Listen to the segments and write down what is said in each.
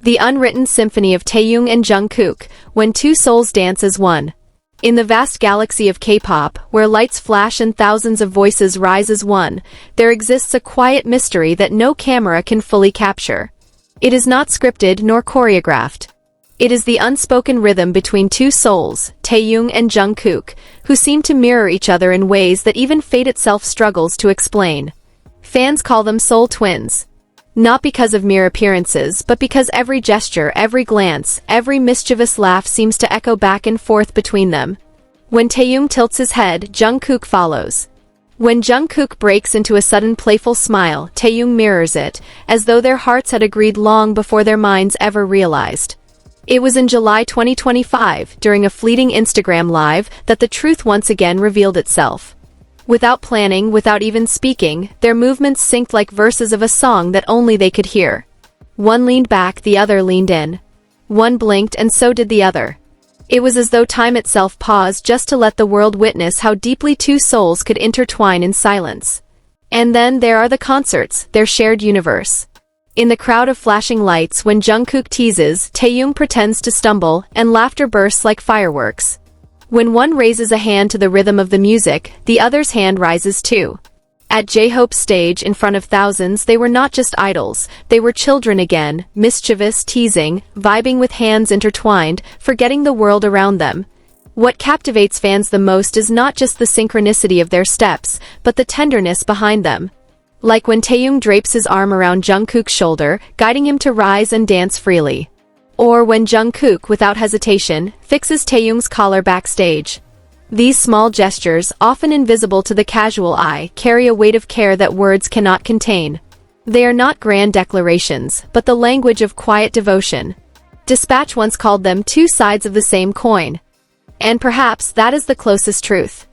The unwritten symphony of Taehyung and Jungkook, when two souls dance as one. In the vast galaxy of K-pop, where lights flash and thousands of voices rise as one, there exists a quiet mystery that no camera can fully capture. It is not scripted nor choreographed. It is the unspoken rhythm between two souls, Taehyung and Jungkook, who seem to mirror each other in ways that even fate itself struggles to explain. Fans call them soul twins. Not because of mere appearances, but because every gesture, every glance, every mischievous laugh seems to echo back and forth between them. When Taehyung tilts his head, Jungkook follows. When Jungkook breaks into a sudden playful smile, Taehyung mirrors it, as though their hearts had agreed long before their minds ever realized. It was in July 2025, during a fleeting Instagram live, that the truth once again revealed itself. Without planning, without even speaking, their movements synced like verses of a song that only they could hear. One leaned back, the other leaned in. One blinked, and so did the other. It was as though time itself paused just to let the world witness how deeply two souls could intertwine in silence. And then there are the concerts, their shared universe. In the crowd of flashing lights, when Jungkook teases, Taehyung pretends to stumble, and laughter bursts like fireworks. When one raises a hand to the rhythm of the music, the other's hand rises too. At J-Hope's stage in front of thousands, they were not just idols, they were children again, mischievous, teasing, vibing with hands intertwined, forgetting the world around them. What captivates fans the most is not just the synchronicity of their steps, but the tenderness behind them. Like when Taehyung drapes his arm around Jungkook's shoulder, guiding him to rise and dance freely. Or when Jungkook, without hesitation, fixes Taehyung's collar backstage. These small gestures, often invisible to the casual eye, carry a weight of care that words cannot contain. They are not grand declarations, but the language of quiet devotion. Dispatch once called them two sides of the same coin. And perhaps that is the closest truth.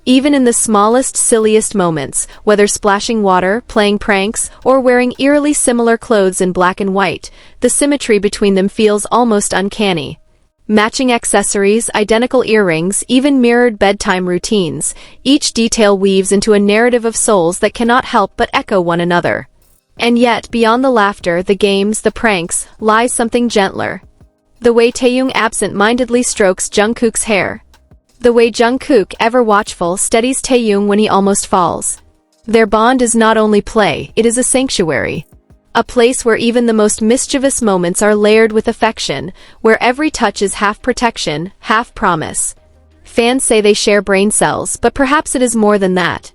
Even in the smallest, silliest moments, whether splashing water, playing pranks, or wearing eerily similar clothes in black and white, the symmetry between them feels almost uncanny. Matching accessories, identical earrings, even mirrored bedtime routines, each detail weaves into a narrative of souls that cannot help but echo one another. And yet, beyond the laughter, the games, the pranks, lies something gentler. The way Taehyung absent-mindedly strokes Jungkook's hair. The way Jungkook, ever watchful, steadies Taehyung when he almost falls. Their bond is not only play, it is a sanctuary. A place where even the most mischievous moments are layered with affection, where every touch is half protection, half promise. Fans say they share brain cells, but perhaps it is more than that.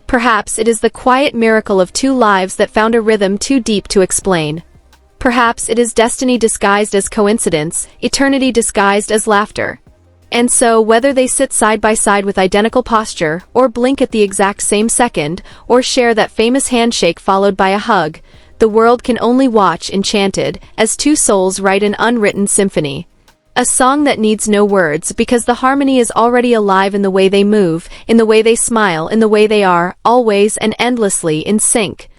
Perhaps it is the quiet miracle of two lives that found a rhythm too deep to explain. Perhaps it is destiny disguised as coincidence, eternity disguised as laughter. And so, whether they sit side by side with identical posture, or blink at the exact same second, or share that famous handshake followed by a hug, the world can only watch enchanted, as two souls write an unwritten symphony. A song that needs no words because the harmony is already alive in the way they move, in the way they smile, in the way they are, always and endlessly in sync.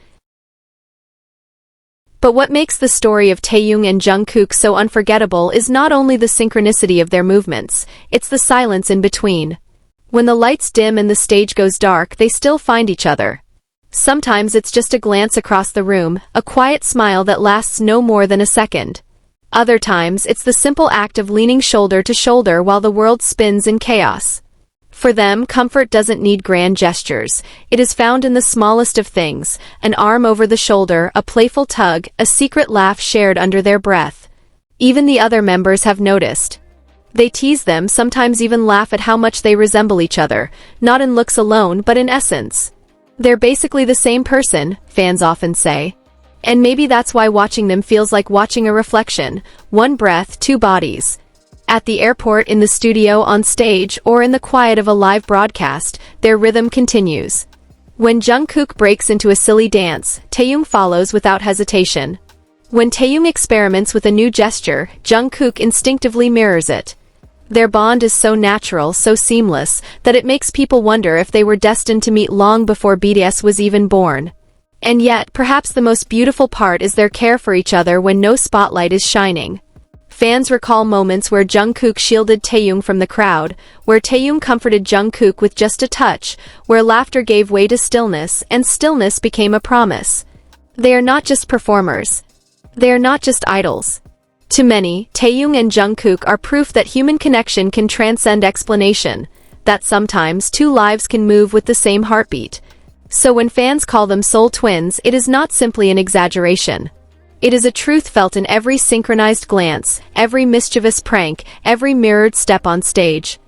But what makes the story of Taehyung and Jungkook so unforgettable is not only the synchronicity of their movements, it's the silence in between. When the lights dim and the stage goes dark, they still find each other. Sometimes it's just a glance across the room, a quiet smile that lasts no more than a second. Other times, it's the simple act of leaning shoulder to shoulder while the world spins in chaos. For them, comfort doesn't need grand gestures. It is found in the smallest of things, an arm over the shoulder, a playful tug, a secret laugh shared under their breath. Even the other members have noticed. They tease them, sometimes even laugh at how much they resemble each other, not in looks alone but in essence. They're basically the same person, fans often say. And maybe that's why watching them feels like watching a reflection, one breath, two bodies. At the airport, in the studio, on stage, or in the quiet of a live broadcast, their rhythm continues. When Jungkook breaks into a silly dance, Taehyung follows without hesitation. When Taehyung experiments with a new gesture, Jungkook instinctively mirrors it. Their bond is so natural, so seamless, that it makes people wonder if they were destined to meet long before BTS was even born. And yet, perhaps the most beautiful part is their care for each other when no spotlight is shining. Fans recall moments where Jungkook shielded Taehyung from the crowd, where Taehyung comforted Jungkook with just a touch, where laughter gave way to stillness, and stillness became a promise. They are not just performers. They are not just idols. To many, Taehyung and Jungkook are proof that human connection can transcend explanation, that sometimes two lives can move with the same heartbeat. So when fans call them soul twins, it is not simply an exaggeration. It is a truth felt in every synchronized glance, every mischievous prank, every mirrored step on stage.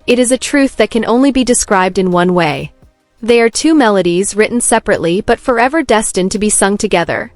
It is a truth that can only be described in one way. They are two melodies written separately but forever destined to be sung together.